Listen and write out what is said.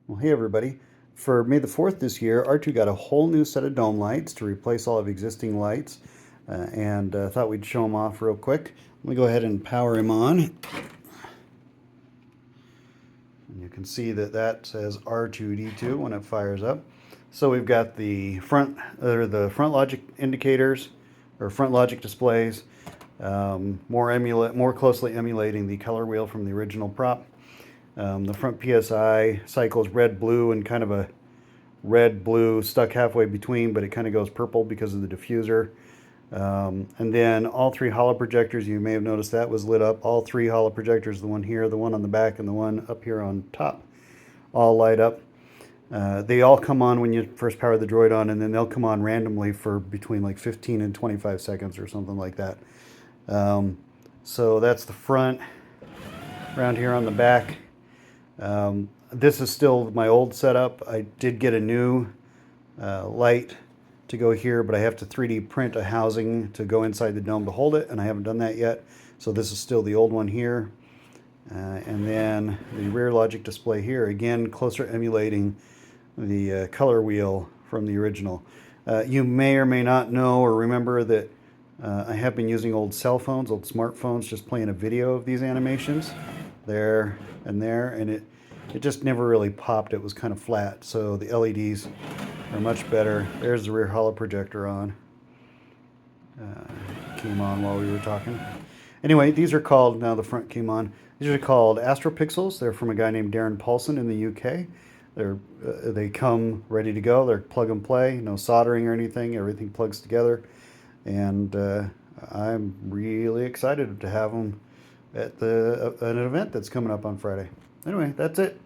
Well, hey everybody. For May the 4th this year, R2 got a whole new set of dome lights to replace all of existing lights, and thought we'd show them off real quick. Let me go ahead and power him on. And you can see that that says R2D2 when it fires up. So we've got the front logic indicators or front logic displays, more closely emulating the color wheel from the original prop. The front PSI cycles red, blue, and kind of a red, blue stuck halfway between, but it kind of goes purple because of the diffuser. And then all three holo projectors, you may have noticed that was lit up. All three holo projectors, the one here, the one on the back, and the one up here on top, all light up. They all come on when you first power the droid on, and then they'll come on randomly for between like 15 and 25 seconds or something like that. So that's the front. Around here on the back, this is still my old setup. I did get a new light to go here, but I have to 3D print a housing to go inside the dome to hold it, and I haven't done that yet. So this is still the old one here. And then the rear logic display here, again, closer emulating the color wheel from the original. You may or may not know or remember that I have been using old cell phones, old smartphones, just playing a video of these animations there, and it just never really popped. It was kind of flat, so the LEDs are much better. There's the rear holo projector on. Came on while we were talking. Anyway, these are called, now the front came on, these are called Astropixels. They're from a guy named Darren Paulson in the UK. They come ready to go. They're plug and play, no soldering or anything. Everything plugs together. And I'm really excited to have them at an event that's coming up on Friday. Anyway, that's it.